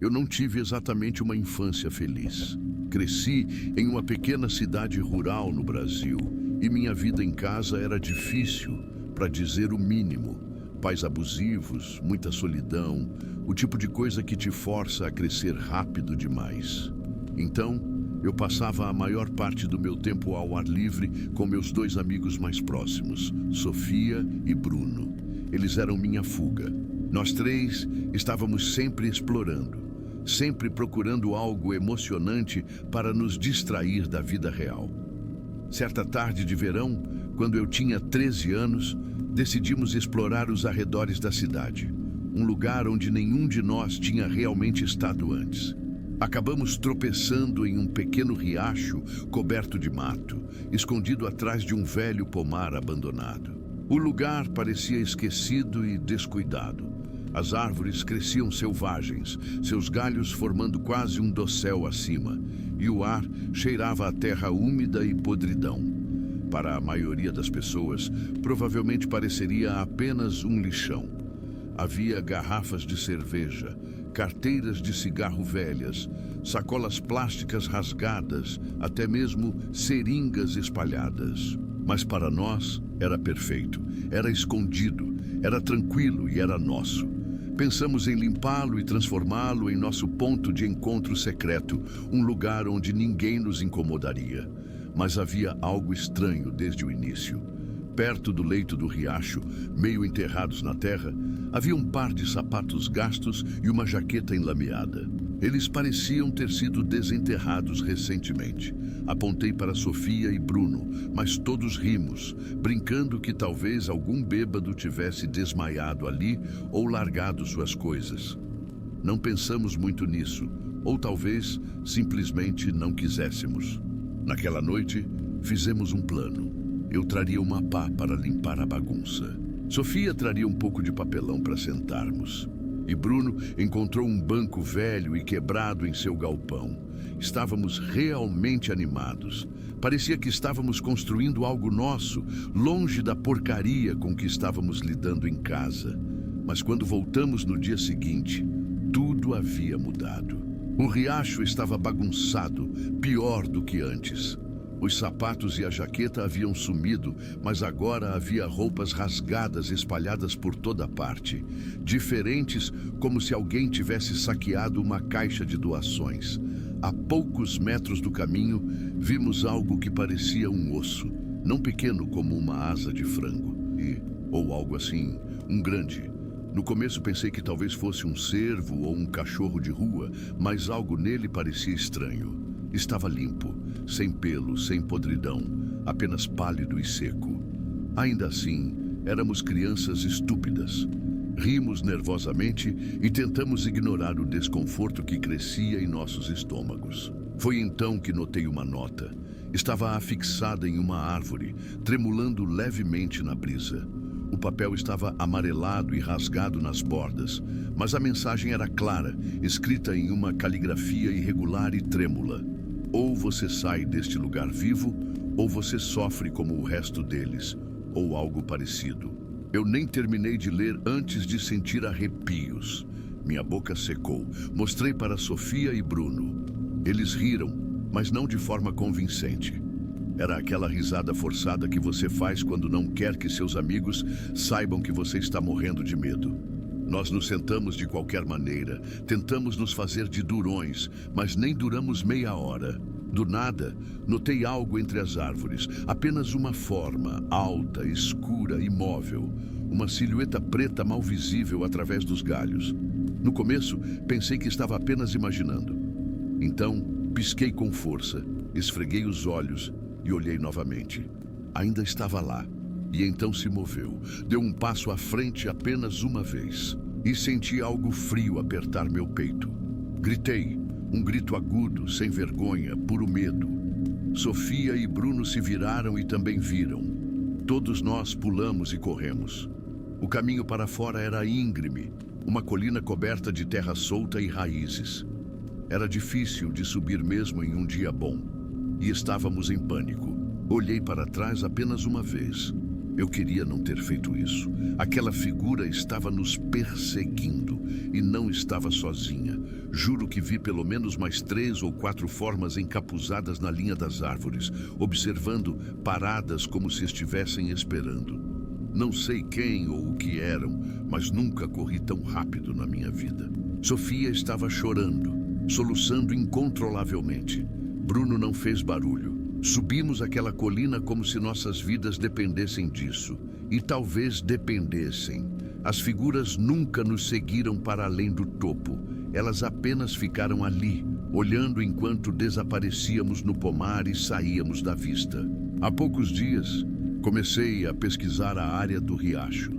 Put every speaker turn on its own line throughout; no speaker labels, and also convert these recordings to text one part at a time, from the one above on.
Eu não tive exatamente uma infância feliz. Cresci em uma pequena cidade rural no Brasil e minha vida em casa era difícil, para dizer o mínimo. Pais abusivos, muita solidão, o tipo de coisa que te força a crescer rápido demais. Então, eu passava a maior parte do meu tempo ao ar livre com meus dois amigos mais próximos, Sofia e Bruno. Eles eram minha fuga. Nós três estávamos sempre explorando, sempre procurando algo emocionante para nos distrair da vida real. Certa tarde de verão, quando eu tinha 13 anos, decidimos explorar os arredores da cidade, um lugar onde nenhum de nós tinha realmente estado antes. Acabamos tropeçando em um pequeno riacho coberto de mato, escondido atrás de um velho pomar abandonado. O lugar parecia esquecido e descuidado. As árvores cresciam selvagens, seus galhos formando quase um dossel acima, e o ar cheirava a terra úmida e podridão. Para a maioria das pessoas, provavelmente pareceria apenas um lixão. Havia garrafas de cerveja, carteiras de cigarro velhas, sacolas plásticas rasgadas, até mesmo seringas espalhadas. Mas para nós era perfeito, era escondido, era tranquilo e era nosso. Pensamos em limpá-lo e transformá-lo em nosso ponto de encontro secreto, um lugar onde ninguém nos incomodaria. Mas havia algo estranho desde o início. Perto do leito do riacho, meio enterrados na terra, havia um par de sapatos gastos e uma jaqueta enlameada. Eles pareciam ter sido desenterrados recentemente. Apontei para Sofia e Bruno, mas todos rimos, brincando que talvez algum bêbado tivesse desmaiado ali ou largado suas coisas. Não pensamos muito nisso, ou talvez simplesmente não quiséssemos. Naquela noite, fizemos um plano. Eu traria uma pá para limpar a bagunça. Sofia traria um pouco de papelão para sentarmos. E Bruno encontrou um banco velho e quebrado em seu galpão. Estávamos realmente animados. Parecia que estávamos construindo algo nosso, longe da porcaria com que estávamos lidando em casa. Mas quando voltamos no dia seguinte, tudo havia mudado. O riacho estava bagunçado, pior do que antes. Os sapatos e a jaqueta haviam sumido, mas agora havia roupas rasgadas espalhadas por toda parte, diferentes, como se alguém tivesse saqueado uma caixa de doações. A poucos metros do caminho, vimos algo que parecia um osso, não pequeno como uma asa de frango, ou algo assim, um grande. No começo pensei que talvez fosse um cervo ou um cachorro de rua, mas algo nele parecia estranho. Estava limpo, sem pelo, sem podridão, apenas pálido e seco. Ainda assim, éramos crianças estúpidas. Rimos nervosamente e tentamos ignorar o desconforto que crescia em nossos estômagos. Foi então que notei uma nota. Estava afixada em uma árvore, tremulando levemente na brisa. O papel estava amarelado e rasgado nas bordas, mas a mensagem era clara, escrita em uma caligrafia irregular e trêmula. Ou você sai deste lugar vivo, ou você sofre como o resto deles, ou algo parecido. Eu nem terminei de ler antes de sentir arrepios. Minha boca secou. Mostrei para Sofia e Bruno. Eles riram, mas não de forma convincente. Era aquela risada forçada que você faz quando não quer que seus amigos saibam que você está morrendo de medo. Nós nos sentamos de qualquer maneira, tentamos nos fazer de durões, mas nem duramos meia hora. Do nada, notei algo entre as árvores, apenas uma forma, alta, escura, imóvel. Uma silhueta preta mal visível através dos galhos. No começo, pensei que estava apenas imaginando. Então, pisquei com força, esfreguei os olhos e olhei novamente. Ainda estava lá. E então se moveu. Deu um passo à frente apenas uma vez. E senti algo frio apertar meu peito. Gritei. Um grito agudo, sem vergonha, puro medo. Sofia e Bruno se viraram e também viram. Todos nós pulamos e corremos. O caminho para fora era íngreme, uma colina coberta de terra solta e raízes. Era difícil de subir mesmo em um dia bom. E estávamos em pânico. Olhei para trás apenas uma vez. Eu queria não ter feito isso. Aquela figura estava nos perseguindo. e não estava sozinha. Juro que vi pelo menos mais 3 ou 4 formas encapuzadas na linha das árvores, observando, paradas como se estivessem esperando. Não sei quem ou o que eram, mas nunca corri tão rápido na minha vida. Sofia estava chorando, soluçando incontrolavelmente. Bruno não fez barulho. Subimos aquela colina como se nossas vidas dependessem disso. E talvez dependessem. As figuras nunca nos seguiram para além do topo. Elas apenas ficaram ali, olhando enquanto desaparecíamos no pomar e saíamos da vista. Há poucos dias, comecei a pesquisar a área do riacho.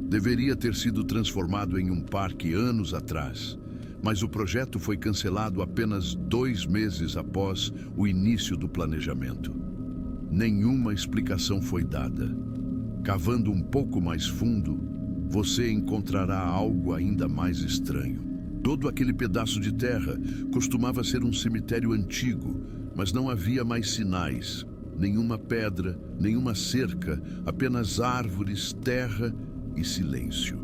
Deveria ter sido transformado em um parque anos atrás, mas o projeto foi cancelado apenas 2 meses após o início do planejamento. Nenhuma explicação foi dada. Cavando um pouco mais fundo, você encontrará algo ainda mais estranho. Todo aquele pedaço de terra costumava ser um cemitério antigo, mas não havia mais sinais. Nenhuma pedra, nenhuma cerca, apenas árvores, terra e silêncio.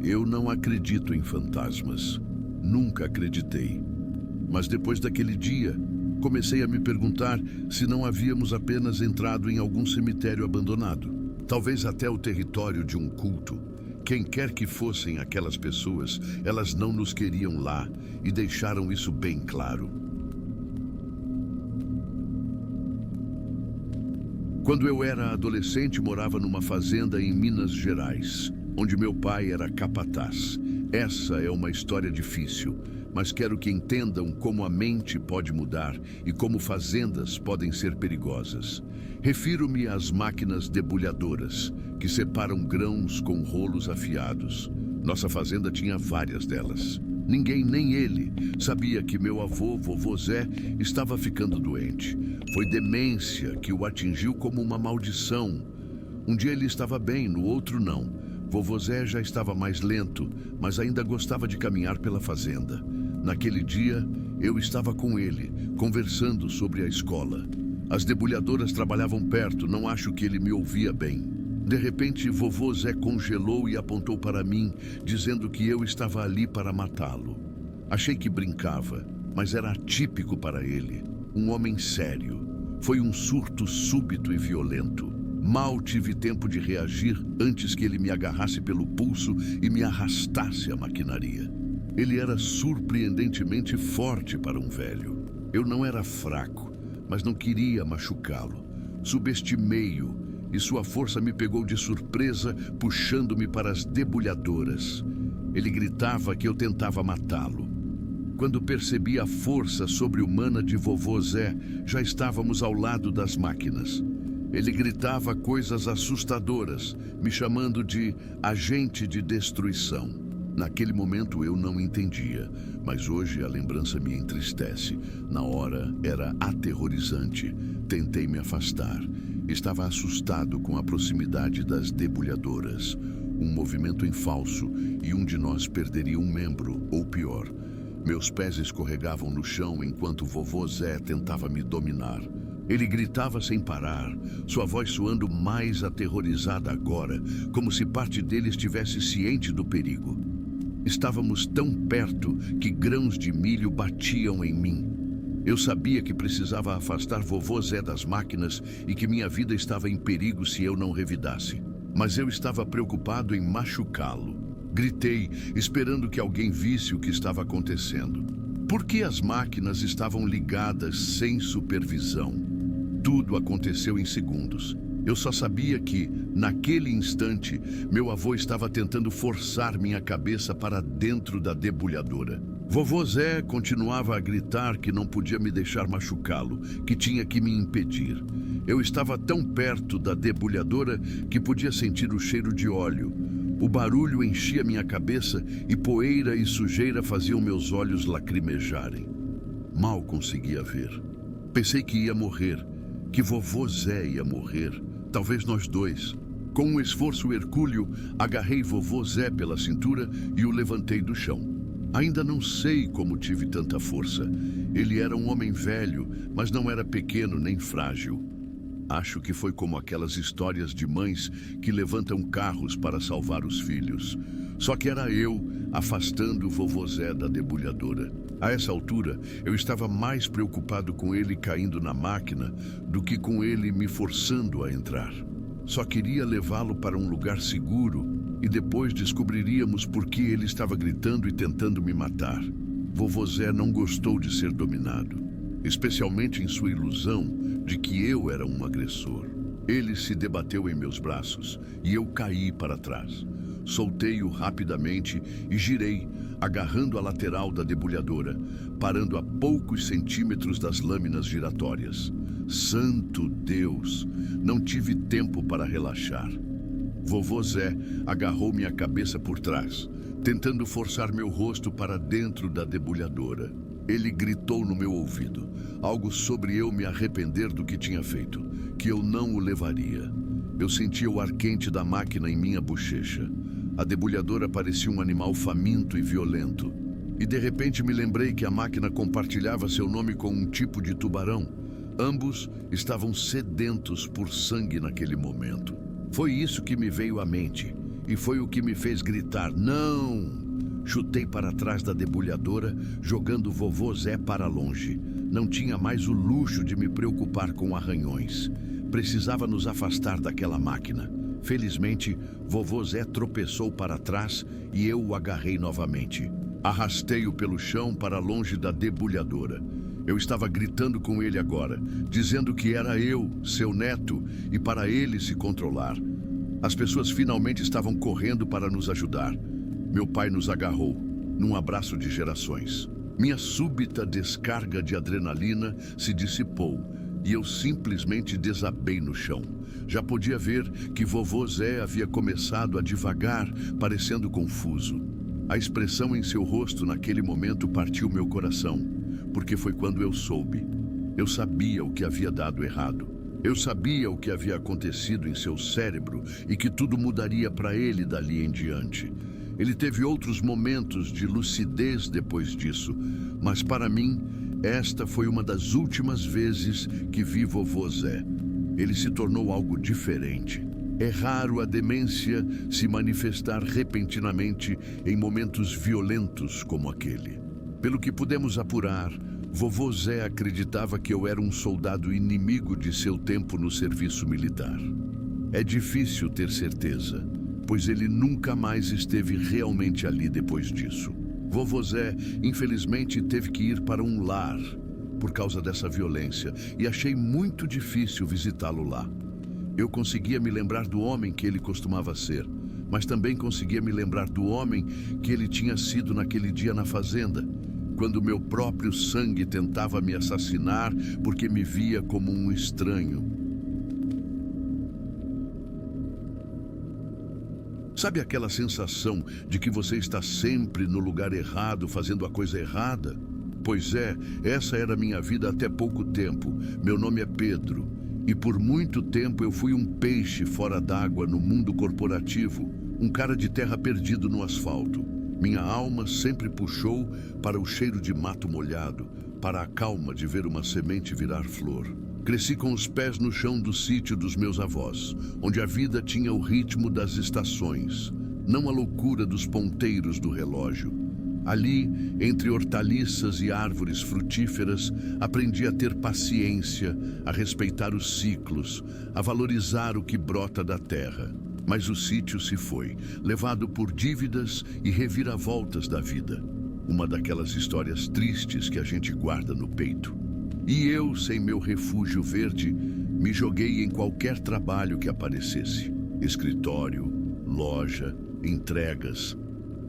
Eu não acredito em fantasmas. Nunca acreditei. Mas depois daquele dia, comecei a me perguntar se não havíamos apenas entrado em algum cemitério abandonado. Talvez até o território de um culto. Quem quer que fossem aquelas pessoas, elas não nos queriam lá e deixaram isso bem claro. Quando eu era adolescente, morava numa fazenda em Minas Gerais, onde meu pai era capataz. Essa é uma história difícil, mas quero que entendam como a mente pode mudar e como fazendas podem ser perigosas. Refiro-me às máquinas debulhadoras, que separam grãos com rolos afiados. Nossa fazenda tinha várias delas. Ninguém, nem ele, sabia que meu avô, vovô Zé, estava ficando doente. Foi demência que o atingiu como uma maldição. Um dia ele estava bem, no outro não. Vovô Zé já estava mais lento, mas ainda gostava de caminhar pela fazenda. Naquele dia, eu estava com ele, conversando sobre a escola. As debulhadoras trabalhavam perto, não acho que ele me ouvia bem. De repente, vovô Zé congelou e apontou para mim, dizendo que eu estava ali para matá-lo. Achei que brincava, mas era atípico para ele. Um homem sério. Foi um surto súbito e violento. Mal tive tempo de reagir antes que ele me agarrasse pelo pulso e me arrastasse à maquinaria. Ele era surpreendentemente forte para um velho. Eu não era fraco, mas não queria machucá-lo. Subestimei-o e sua força me pegou de surpresa, puxando-me para as debulhadoras. Ele gritava que eu tentava matá-lo. Quando percebi a força sobre-humana de vovô Zé, já estávamos ao lado das máquinas. Ele gritava coisas assustadoras, me chamando de agente de destruição. Naquele momento eu não entendia, mas hoje a lembrança me entristece. Na hora era aterrorizante. Tentei me afastar. Estava assustado com a proximidade das debulhadoras. Um movimento em falso e um de nós perderia um membro, ou pior. Meus pés escorregavam no chão enquanto vovô Zé tentava me dominar. Ele gritava sem parar, sua voz soando mais aterrorizada agora, como se parte dele estivesse ciente do perigo. Estávamos tão perto que grãos de milho batiam em mim. Eu sabia que precisava afastar vovô Zé das máquinas e que minha vida estava em perigo se eu não revidasse. Mas eu estava preocupado em machucá-lo. Gritei, esperando que alguém visse o que estava acontecendo. Por que as máquinas estavam ligadas sem supervisão? Tudo aconteceu em segundos. Eu só sabia que, naquele instante, meu avô estava tentando forçar minha cabeça para dentro da debulhadora. Vovô Zé continuava a gritar que não podia me deixar machucá-lo, que tinha que me impedir. Eu estava tão perto da debulhadora que podia sentir o cheiro de óleo. O barulho enchia minha cabeça e poeira e sujeira faziam meus olhos lacrimejarem. Mal conseguia ver. Pensei que ia morrer, que vovô Zé ia morrer, talvez nós dois. Com um esforço hercúleo, agarrei vovô Zé pela cintura e o levantei do chão. Ainda não sei como tive tanta força. Ele era um homem velho, mas não era pequeno nem frágil. Acho que foi como aquelas histórias de mães que levantam carros para salvar os filhos. Só que era eu, afastando o vovô Zé da debulhadora. A essa altura, eu estava mais preocupado com ele caindo na máquina do que com ele me forçando a entrar. Só queria levá-lo para um lugar seguro e depois descobriríamos por que ele estava gritando e tentando me matar. Vovô Zé não gostou de ser dominado, especialmente em sua ilusão de que eu era um agressor. Ele se debateu em meus braços e eu caí para trás. Soltei-o rapidamente e girei, agarrando a lateral da debulhadora, parando a poucos centímetros das lâminas giratórias. Santo Deus! Não tive tempo para relaxar. Vovô Zé agarrou minha cabeça por trás, tentando forçar meu rosto para dentro da debulhadora. Ele gritou no meu ouvido, algo sobre eu me arrepender do que tinha feito, que eu não o levaria. Eu sentia o ar quente da máquina em minha bochecha. A debulhadora parecia um animal faminto e violento. E de repente me lembrei que a máquina compartilhava seu nome com um tipo de tubarão. Ambos estavam sedentos por sangue naquele momento. Foi isso que me veio à mente, e foi o que me fez gritar, não! Chutei para trás da debulhadora, jogando vovô Zé para longe. Não tinha mais o luxo de me preocupar com arranhões. Precisava nos afastar daquela máquina. Felizmente, vovô Zé tropeçou para trás e eu o agarrei novamente. Arrastei-o pelo chão para longe da debulhadora. Eu estava gritando com ele agora, dizendo que era eu, seu neto, e para ele se controlar. As pessoas finalmente estavam correndo para nos ajudar. Meu pai nos agarrou, num abraço de gerações. Minha súbita descarga de adrenalina se dissipou e eu simplesmente desabei no chão. Já podia ver que vovô Zé havia começado a divagar, parecendo confuso. A expressão em seu rosto naquele momento partiu meu coração, porque foi quando eu soube. Eu sabia o que havia dado errado. Eu sabia o que havia acontecido em seu cérebro e que tudo mudaria para ele dali em diante. Ele teve outros momentos de lucidez depois disso, mas para mim, esta foi uma das últimas vezes que vi vovô Zé. Ele se tornou algo diferente. É raro a demência se manifestar repentinamente em momentos violentos como aquele. Pelo que pudemos apurar, vovô Zé acreditava que eu era um soldado inimigo de seu tempo no serviço militar. É difícil ter certeza, pois ele nunca mais esteve realmente ali depois disso. Vovô Zé, infelizmente, teve que ir para um lar por causa dessa violência e achei muito difícil visitá-lo lá. Eu conseguia me lembrar do homem que ele costumava ser, mas também conseguia me lembrar do homem que ele tinha sido naquele dia na fazenda, quando meu próprio sangue tentava me assassinar porque me via como um estranho. Sabe aquela sensação de que você está sempre no lugar errado, fazendo a coisa errada? Pois é, essa era a minha vida até pouco tempo. Meu nome é Pedro, e por muito tempo eu fui um peixe fora d'água no mundo corporativo, um cara de terra perdido no asfalto. Minha alma sempre puxou para o cheiro de mato molhado, para a calma de ver uma semente virar flor. Cresci com os pés no chão do sítio dos meus avós, onde a vida tinha o ritmo das estações, não a loucura dos ponteiros do relógio. Ali, entre hortaliças e árvores frutíferas, aprendi a ter paciência, a respeitar os ciclos, a valorizar o que brota da terra. Mas o sítio se foi, levado por dívidas e reviravoltas da vida. Uma daquelas histórias tristes que a gente guarda no peito. E eu, sem meu refúgio verde, me joguei em qualquer trabalho que aparecesse. Escritório, loja, entregas.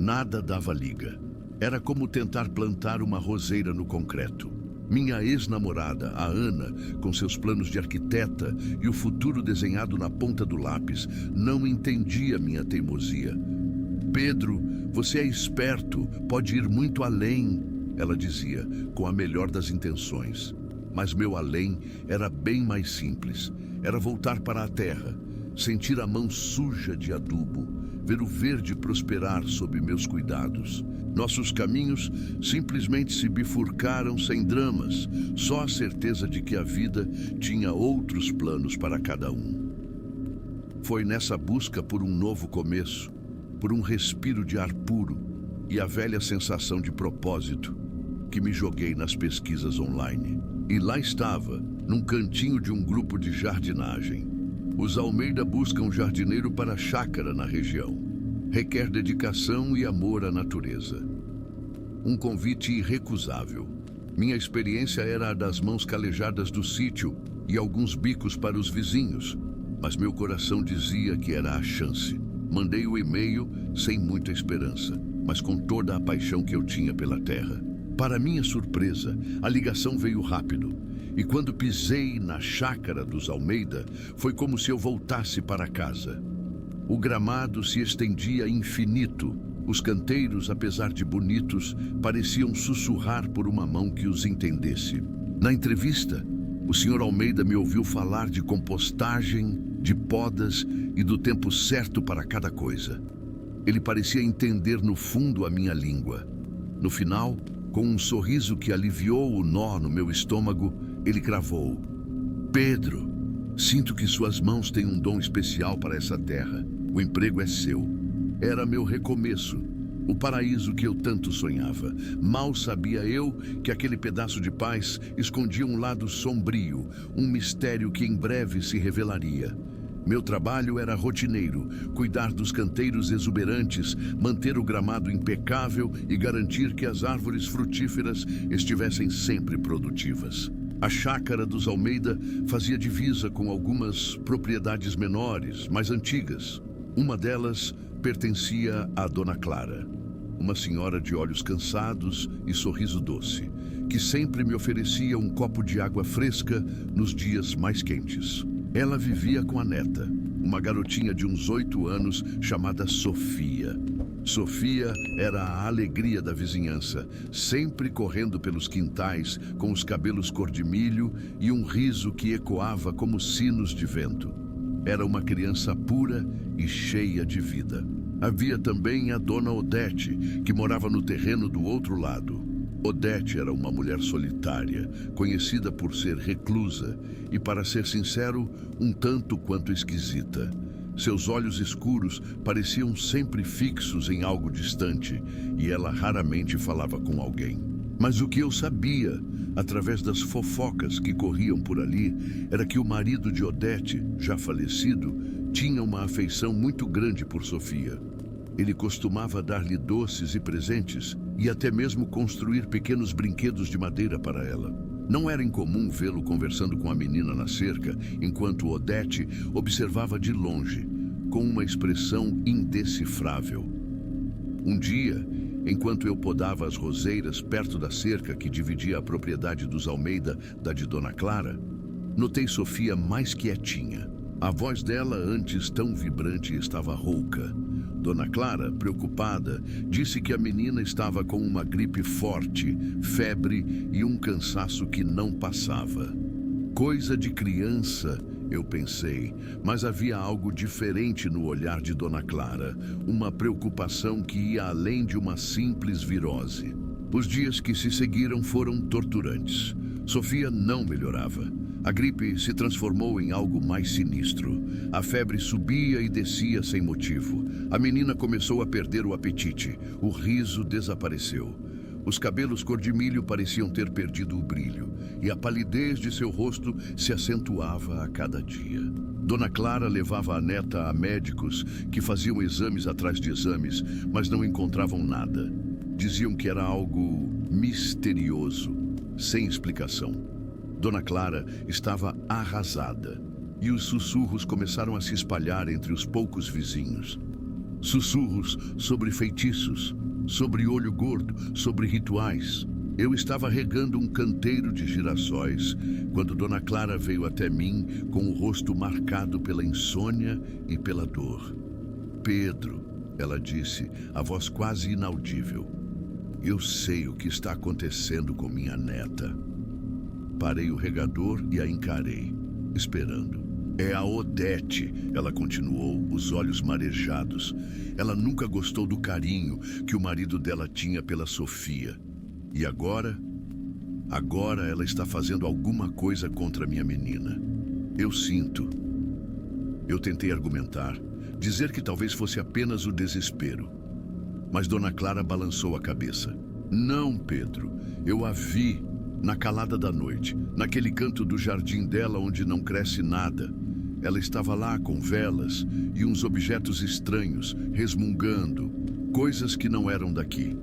Nada dava liga. Era como tentar plantar uma roseira no concreto. Minha ex-namorada, a Ana, com seus planos de arquiteta e o futuro desenhado na ponta do lápis, não entendia minha teimosia. Pedro, você é esperto, pode ir muito além, ela dizia, com a melhor das intenções. Mas meu além era bem mais simples. Era voltar para a terra, sentir a mão suja de adubo, ver o verde prosperar sob meus cuidados. Nossos caminhos simplesmente se bifurcaram sem dramas, só a certeza de que a vida tinha outros planos para cada um. Foi nessa busca por um novo começo, por um respiro de ar puro, e a velha sensação de propósito que me joguei nas pesquisas online. E lá estava, num cantinho de um grupo de jardinagem. Os Almeida buscam jardineiro para a chácara na região. Requer dedicação e amor à natureza. Um convite irrecusável. Minha experiência era a das mãos calejadas do sítio e alguns bicos para os vizinhos, mas meu coração dizia que era a chance. Mandei o e-mail sem muita esperança, mas com toda a paixão que eu tinha pela terra. Para minha surpresa, a ligação veio rápido, e quando pisei na chácara dos Almeida, foi como se eu voltasse para casa. O gramado se estendia infinito. Os canteiros, apesar de bonitos, pareciam sussurrar por uma mão que os entendesse. Na entrevista, o Sr. Almeida me ouviu falar de compostagem, de podas e do tempo certo para cada coisa. Ele parecia entender no fundo a minha língua. No final, com um sorriso que aliviou o nó no meu estômago, ele cravou: Pedro, sinto que suas mãos têm um dom especial para essa terra. O emprego é seu. Era meu recomeço, o paraíso que eu tanto sonhava. Mal sabia eu que aquele pedaço de paz escondia um lado sombrio, um mistério que em breve se revelaria. Meu trabalho era rotineiro, cuidar dos canteiros exuberantes, manter o gramado impecável e garantir que as árvores frutíferas estivessem sempre produtivas. A chácara dos Almeida fazia divisa com algumas propriedades menores, mais antigas. Uma delas pertencia à Dona Clara, uma senhora de olhos cansados e sorriso doce, que sempre me oferecia um copo de água fresca nos dias mais quentes. Ela vivia com a neta, uma garotinha de uns 8 anos chamada Sofia. Sofia era a alegria da vizinhança, sempre correndo pelos quintais com os cabelos cor de milho e um riso que ecoava como sinos de vento. Era uma criança pura e cheia de vida. Havia também a Dona Odete, que morava no terreno do outro lado. Odete era uma mulher solitária, conhecida por ser reclusa e, para ser sincero, um tanto quanto esquisita. Seus olhos escuros pareciam sempre fixos em algo distante e ela raramente falava com alguém. Mas o que eu sabia, através das fofocas que corriam por ali, era que o marido de Odete, já falecido, tinha uma afeição muito grande por Sofia. Ele costumava dar-lhe doces e presentes e até mesmo construir pequenos brinquedos de madeira para ela. Não era incomum vê-lo conversando com a menina na cerca, enquanto Odete observava de longe, com uma expressão indecifrável. Um dia, enquanto eu podava as roseiras perto da cerca que dividia a propriedade dos Almeida da de Dona Clara, notei Sofia mais quietinha. A voz dela, antes tão vibrante, estava rouca. Dona Clara, preocupada, disse que a menina estava com uma gripe forte, febre e um cansaço que não passava. Coisa de criança, eu pensei, mas havia algo diferente no olhar de Dona Clara, uma preocupação que ia além de uma simples virose. Os dias que se seguiram foram torturantes. Sofia não melhorava. A gripe se transformou em algo mais sinistro. A febre subia e descia sem motivo. A menina começou a perder o apetite. O riso desapareceu. Os cabelos cor de milho pareciam ter perdido o brilho, e a palidez de seu rosto se acentuava a cada dia. Dona Clara levava a neta a médicos que faziam exames atrás de exames, mas não encontravam nada. Diziam que era algo misterioso, sem explicação. Dona Clara estava arrasada, e os sussurros começaram a se espalhar entre os poucos vizinhos. Sussurros sobre feitiços, sobre olho gordo, sobre rituais. Eu estava regando um canteiro de girassóis quando Dona Clara veio até mim com o rosto marcado pela insônia e pela dor. Pedro, ela disse, a voz quase inaudível. Eu sei o que está acontecendo com minha neta. Parei o regador e a encarei, esperando. É a Odete, ela continuou, os olhos marejados. Ela nunca gostou do carinho que o marido dela tinha pela Sofia. E agora? Agora ela está fazendo alguma coisa contra minha menina. Eu sinto. Eu tentei argumentar, dizer que talvez fosse apenas o desespero. mas Dona Clara balançou a cabeça. Não, Pedro, eu a vi na calada da noite, naquele canto do jardim dela onde não cresce nada. Ela estava lá com velas e uns objetos estranhos, resmungando, coisas que não eram daqui.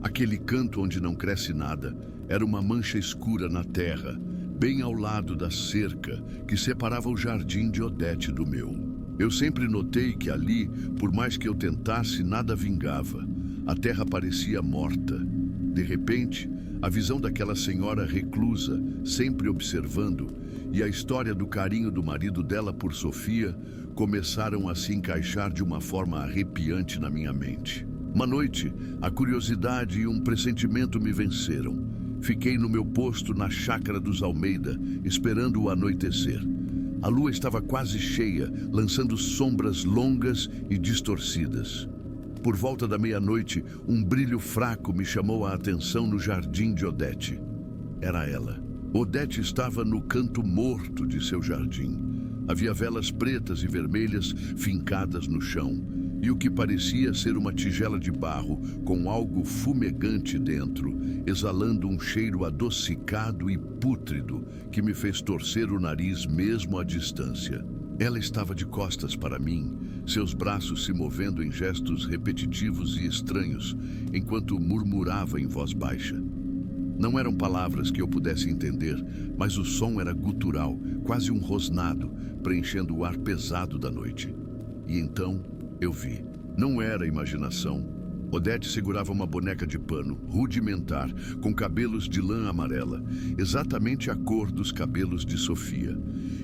Aquele canto onde não cresce nada era uma mancha escura na terra, bem ao lado da cerca que separava o jardim de Odete do meu. Eu sempre notei que ali, por mais que eu tentasse, nada vingava. A terra parecia morta. De repente, a visão daquela senhora reclusa, sempre observando, e a história do carinho do marido dela por Sofia começaram a se encaixar de uma forma arrepiante na minha mente. Uma noite, a curiosidade e um pressentimento me venceram. Fiquei no meu posto na chácara dos Almeida, esperando o anoitecer. A lua estava quase cheia, lançando sombras longas e distorcidas. Por volta da meia-noite, um brilho fraco me chamou a atenção no jardim de Odete. Era ela. Odete estava no canto morto de seu jardim. Havia velas pretas e vermelhas fincadas no chão, e o que parecia ser uma tigela de barro com algo fumegante dentro, exalando um cheiro adocicado e pútrido que me fez torcer o nariz mesmo à distância. Ela estava de costas para mim, seus braços se movendo em gestos repetitivos e estranhos, enquanto murmurava em voz baixa. Não eram palavras que eu pudesse entender, mas o som era gutural, quase um rosnado, preenchendo o ar pesado da noite. E então eu vi. Não era imaginação. Odete segurava uma boneca de pano, rudimentar, com cabelos de lã amarela, exatamente a cor dos cabelos de Sofia.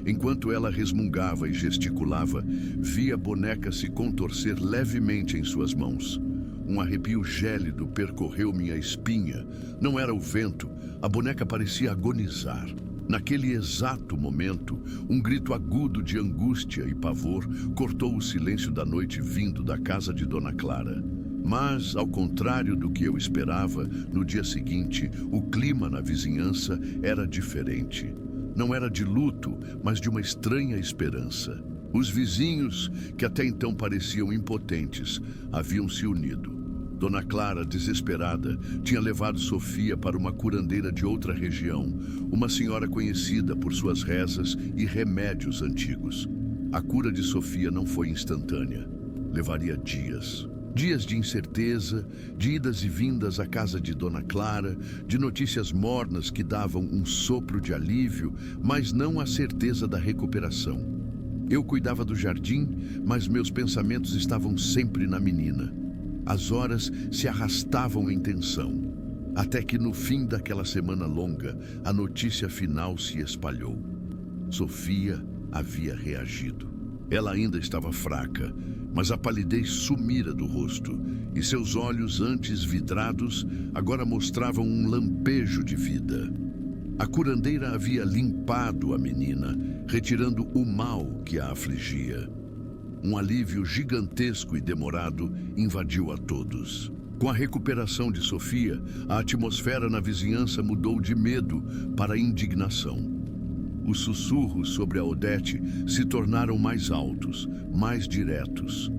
Enquanto ela resmungava e gesticulava, vi a boneca se contorcer levemente em suas mãos. Um arrepio gélido percorreu minha espinha. Não era o vento, a boneca parecia agonizar. Naquele exato momento, um grito agudo de angústia e pavor cortou o silêncio da noite vindo da casa de Dona Clara. Mas, ao contrário do que eu esperava, no dia seguinte, o clima na vizinhança era diferente. Não era de luto, mas de uma estranha esperança. Os vizinhos, que até então pareciam impotentes, haviam se unido. Dona Clara, desesperada, tinha levado Sofia para uma curandeira de outra região, uma senhora conhecida por suas rezas e remédios antigos. A cura de Sofia não foi instantânea. Levaria dias. Dias de incerteza, de idas e vindas à casa de Dona Clara, de notícias mornas que davam um sopro de alívio, mas não a certeza da recuperação. Eu cuidava do jardim, mas meus pensamentos estavam sempre na menina. As horas se arrastavam em tensão, até que no fim daquela semana longa, a notícia final se espalhou. Sofia havia reagido. Ela ainda estava fraca, mas a palidez sumira do rosto, e seus olhos, antes vidrados, agora mostravam um lampejo de vida. A curandeira havia limpado a menina, retirando o mal que a afligia. Um alívio gigantesco e demorado invadiu a todos. Com a recuperação de Sofia, a atmosfera na vizinhança mudou de medo para indignação. Os sussurros sobre a Odete se tornaram mais altos, mais diretos.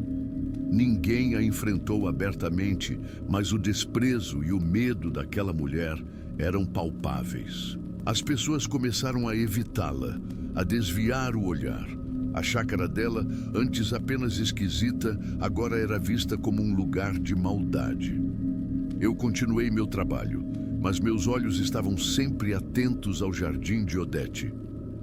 Ninguém a enfrentou abertamente, mas o desprezo e o medo daquela mulher eram palpáveis. As pessoas começaram a evitá-la, a desviar o olhar. A chácara dela, antes apenas esquisita, agora era vista como um lugar de maldade. Eu continuei meu trabalho, mas meus olhos estavam sempre atentos ao jardim de Odete.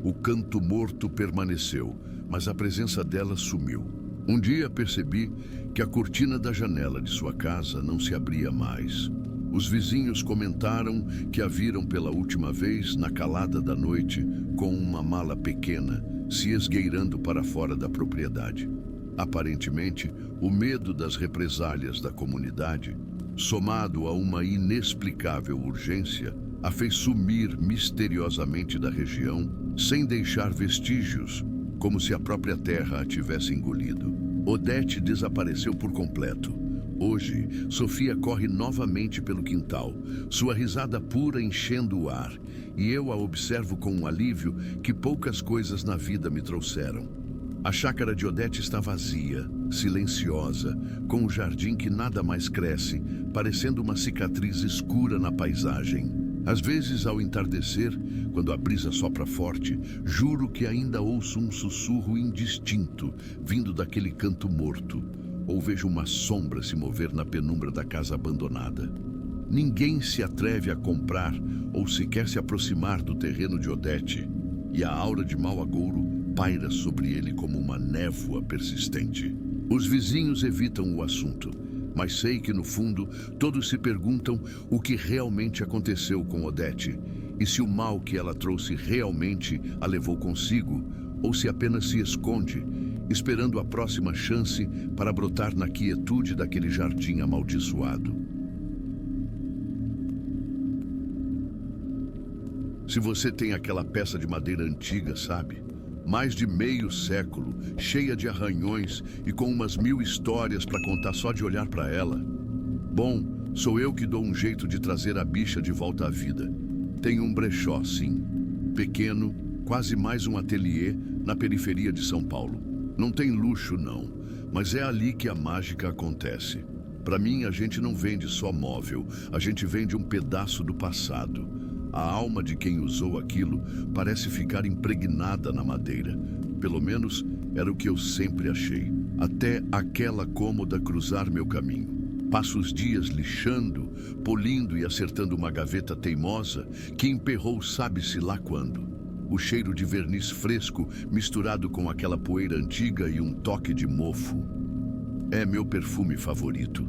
O canto morto permaneceu, mas a presença dela sumiu. Um dia percebi que a cortina da janela de sua casa não se abria mais. Os vizinhos comentaram que a viram pela última vez na calada da noite com uma mala pequena, se esgueirando para fora da propriedade. Aparentemente, o medo das represálias da comunidade, somado a uma inexplicável urgência, a fez sumir misteriosamente da região, sem deixar vestígios, como se a própria terra a tivesse engolido. Odete desapareceu por completo. Hoje, Sofia corre novamente pelo quintal, sua risada pura enchendo o ar, e eu a observo com um alívio que poucas coisas na vida me trouxeram. A chácara de Odete está vazia, silenciosa, com um jardim que nada mais cresce, parecendo uma cicatriz escura na paisagem. Às vezes, ao entardecer, quando a brisa sopra forte, juro que ainda ouço um sussurro indistinto vindo daquele canto morto, ou vejo uma sombra se mover na penumbra da casa abandonada. Ninguém se atreve a comprar ou sequer se aproximar do terreno de Odete, e a aura de mau agouro paira sobre ele como uma névoa persistente. Os vizinhos evitam o assunto, mas sei que no fundo todos se perguntam o que realmente aconteceu com Odete e se o mal que ela trouxe realmente a levou consigo ou se apenas se esconde, esperando a próxima chance para brotar na quietude daquele jardim amaldiçoado. Se você tem aquela peça de madeira antiga, sabe? Mais de meio século, cheia de arranhões e com umas 1000 histórias para contar só de olhar para ela. Bom, sou eu que dou um jeito de trazer a bicha de volta à vida. Tenho um brechó, sim. Pequeno, quase mais um ateliê, na periferia de São Paulo. Não tem luxo, não, mas é ali que a mágica acontece. Para mim, a gente não vende só móvel, a gente vende um pedaço do passado. A alma de quem usou aquilo parece ficar impregnada na madeira. Pelo menos era o que eu sempre achei. Até aquela cômoda cruzar meu caminho. Passo os dias lixando, polindo e acertando uma gaveta teimosa que emperrou sabe-se lá quando. O cheiro de verniz fresco misturado com aquela poeira antiga e um toque de mofo. É meu perfume favorito.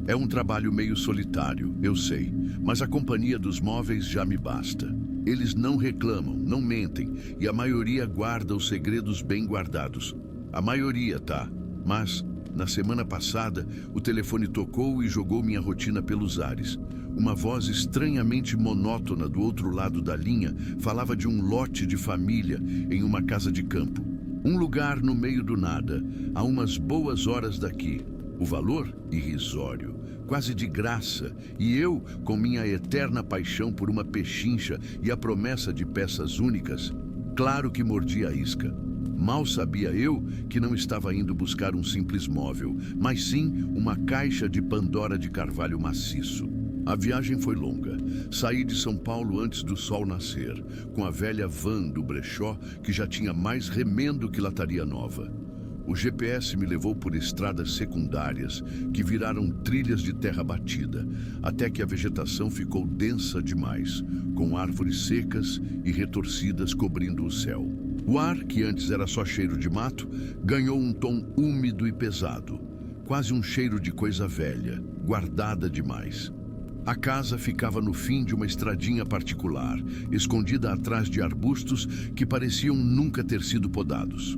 É um trabalho meio solitário, eu sei, mas a companhia dos móveis já me basta. Eles não reclamam, não mentem, e a maioria guarda os segredos bem guardados. A maioria, tá? Mas, na semana passada, o telefone tocou e jogou minha rotina pelos ares. Uma voz estranhamente monótona do outro lado da linha falava de um lote de família em uma casa de campo. Um lugar no meio do nada, a umas boas horas daqui. O valor? Irrisório, quase de graça, e eu, com minha eterna paixão por uma pechincha e a promessa de peças únicas, claro que mordi a isca. Mal sabia eu que não estava indo buscar um simples móvel, mas sim uma caixa de Pandora de carvalho maciço. A viagem foi longa. Saí de São Paulo antes do sol nascer, com a velha van do brechó que já tinha mais remendo que lataria nova. O GPS me levou por estradas secundárias, que viraram trilhas de terra batida, até que a vegetação ficou densa demais, com árvores secas e retorcidas cobrindo o céu. O ar, que antes era só cheiro de mato, ganhou um tom úmido e pesado, quase um cheiro de coisa velha, guardada demais. A casa ficava no fim de uma estradinha particular, escondida atrás de arbustos que pareciam nunca ter sido podados.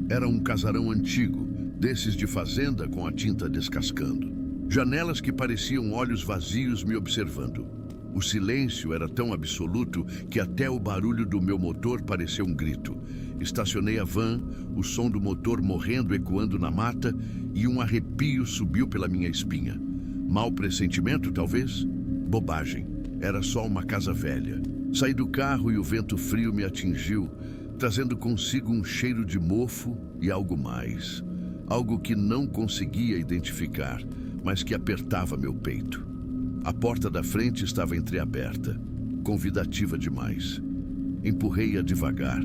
Era um casarão antigo, desses de fazenda com a tinta descascando. Janelas que pareciam olhos vazios me observando. O silêncio era tão absoluto que até o barulho do meu motor pareceu um grito. Estacionei a van, o som do motor morrendo ecoando na mata e um arrepio subiu pela minha espinha. Mau pressentimento, talvez? Bobagem. Era só uma casa velha. Saí do carro e o vento frio me atingiu, trazendo consigo um cheiro de mofo e algo mais. Algo que não conseguia identificar, mas que apertava meu peito. A porta da frente estava entreaberta, convidativa demais. Empurrei-a devagar,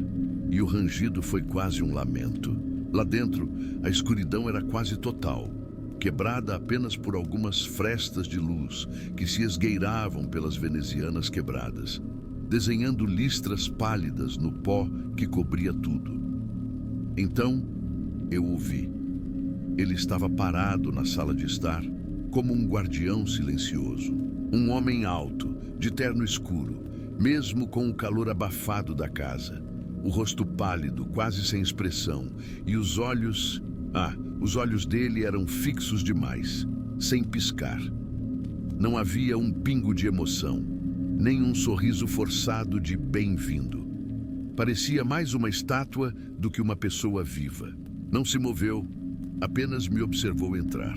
e o rangido foi quase um lamento. Lá dentro, a escuridão era quase total, quebrada apenas por algumas frestas de luz que se esgueiravam pelas venezianas quebradas, desenhando listras pálidas no pó que cobria tudo. Então, eu o vi. Ele estava parado na sala de estar, como um guardião silencioso. Um homem alto, de terno escuro, mesmo com o calor abafado da casa. O rosto pálido, quase sem expressão, e os olhos... os olhos dele eram fixos demais, sem piscar. Não havia um pingo de emoção, nem um sorriso forçado de bem-vindo. Parecia mais uma estátua do que uma pessoa viva. Não se moveu, apenas me observou entrar.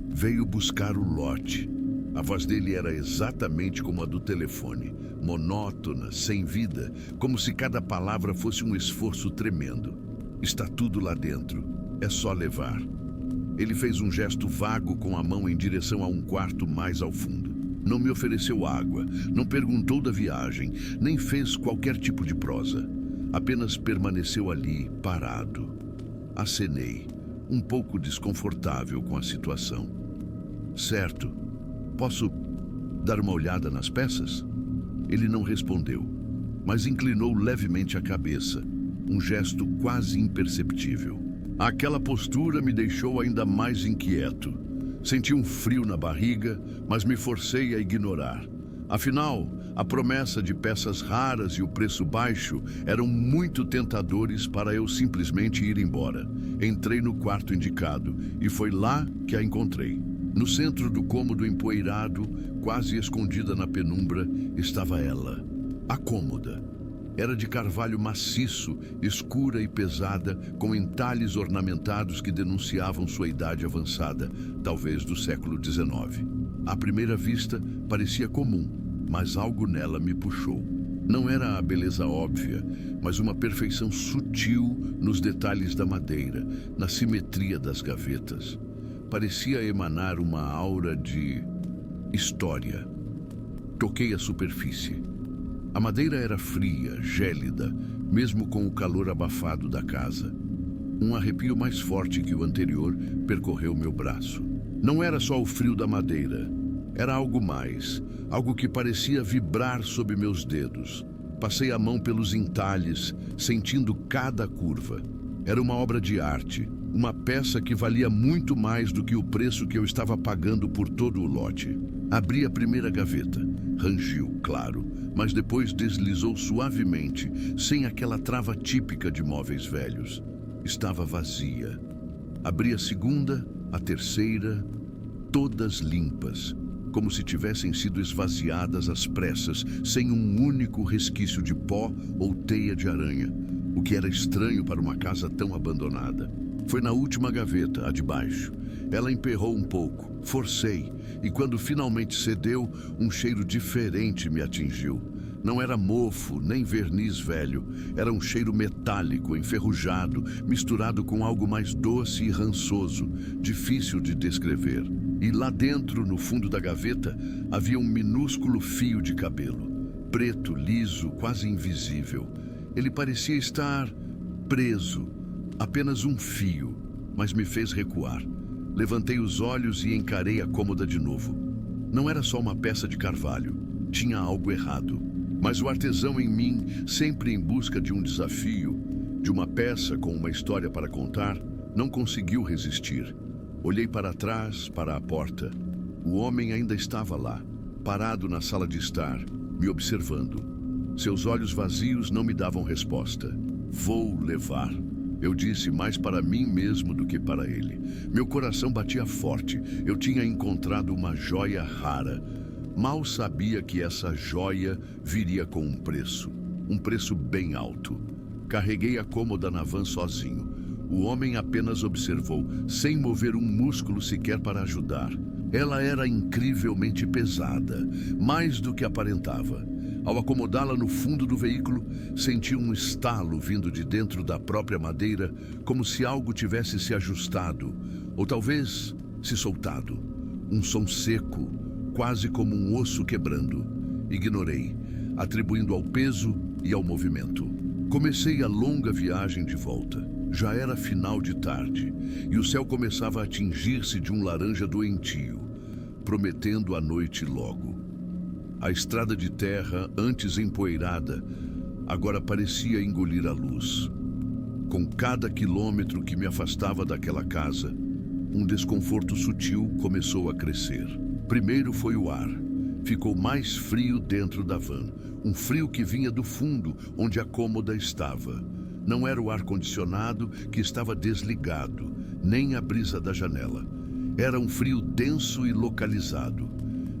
Veio buscar o lote. A voz dele era exatamente como a do telefone, monótona, sem vida, como se cada palavra fosse um esforço tremendo. Está tudo lá dentro, é só levar. Ele fez um gesto vago com a mão em direção a um quarto mais ao fundo. Não me ofereceu água, não perguntou da viagem, nem fez qualquer tipo de prosa. Apenas permaneceu ali, parado. Acenei, um pouco desconfortável com a situação. Certo, posso dar uma olhada nas peças? Ele não respondeu, mas inclinou levemente a cabeça, um gesto quase imperceptível. Aquela postura me deixou ainda mais inquieto. Senti um frio na barriga, mas me forcei a ignorar. Afinal, a promessa de peças raras e o preço baixo eram muito tentadores para eu simplesmente ir embora. Entrei no quarto indicado e foi lá que a encontrei. No centro do cômodo empoeirado, quase escondida na penumbra, estava ela, a cômoda. Era de carvalho maciço, escura e pesada, com entalhes ornamentados que denunciavam sua idade avançada, talvez do século XIX. À primeira vista, parecia comum, mas algo nela me puxou. Não era a beleza óbvia, mas uma perfeição sutil nos detalhes da madeira, na simetria das gavetas. Parecia emanar uma aura de história. Toquei a superfície. A madeira era fria, gélida, mesmo com o calor abafado da casa. Um arrepio mais forte que o anterior percorreu meu braço. Não era só o frio da madeira, era algo mais, algo que parecia vibrar sob meus dedos. Passei a mão pelos entalhes, sentindo cada curva. Era uma obra de arte, uma peça que valia muito mais do que o preço que eu estava pagando por todo o lote. Abri a primeira gaveta. Rangiu, claro, mas depois deslizou suavemente, sem aquela trava típica de móveis velhos. Estava vazia. Abri a segunda, a terceira, todas limpas, como se tivessem sido esvaziadas às pressas, sem um único resquício de pó ou teia de aranha, o que era estranho para uma casa tão abandonada. Foi na última gaveta, a de baixo. Ela emperrou um pouco, forcei, e quando finalmente cedeu, um cheiro diferente me atingiu. Não era mofo, nem verniz velho. Era um cheiro metálico, enferrujado, misturado com algo mais doce e rançoso, difícil de descrever. E lá dentro, no fundo da gaveta, havia um minúsculo fio de cabelo. Preto, liso, quase invisível. Ele parecia estar preso. Apenas um fio, mas me fez recuar. Levantei os olhos e encarei a cômoda de novo. Não era só uma peça de carvalho. Tinha algo errado. Mas o artesão em mim, sempre em busca de um desafio, de uma peça com uma história para contar, não conseguiu resistir. Olhei para trás, para a porta. O homem ainda estava lá, parado na sala de estar, me observando. Seus olhos vazios não me davam resposta. Vou levar. Eu disse mais para mim mesmo do que para ele. Meu coração batia forte. Eu tinha encontrado uma joia rara. Mal sabia que essa joia viria com um preço bem alto. Carreguei a cômoda na van sozinho. O homem apenas observou, sem mover um músculo sequer para ajudar. Ela era incrivelmente pesada, mais do que aparentava. Ao acomodá-la no fundo do veículo, senti um estalo vindo de dentro da própria madeira, como se algo tivesse se ajustado, ou talvez se soltado. Um som seco, quase como um osso quebrando. Ignorei, atribuindo ao peso e ao movimento. Comecei a longa viagem de volta. Já era final de tarde, e o céu começava a tingir-se de um laranja doentio, prometendo a noite logo. A estrada de terra, antes empoeirada, agora parecia engolir a luz. Com cada quilômetro que me afastava daquela casa, um desconforto sutil começou a crescer. Primeiro foi o ar. Ficou mais frio dentro da van. Um frio que vinha do fundo, onde a cômoda estava. Não era o ar-condicionado que estava desligado, nem a brisa da janela. Era um frio denso e localizado.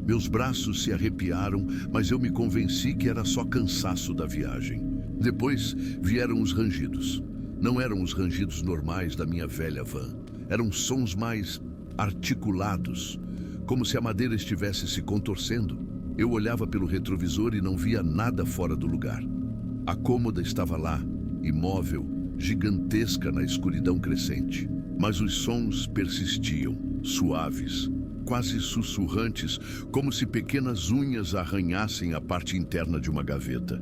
Meus braços se arrepiaram, mas eu me convenci que era só cansaço da viagem. Depois vieram os rangidos. Não eram os rangidos normais da minha velha van. Eram sons mais articulados, como se a madeira estivesse se contorcendo. Eu olhava pelo retrovisor e não via nada fora do lugar. A cômoda estava lá, imóvel, gigantesca na escuridão crescente. Mas os sons persistiam, suaves, quase sussurrantes, como se pequenas unhas arranhassem a parte interna de uma gaveta.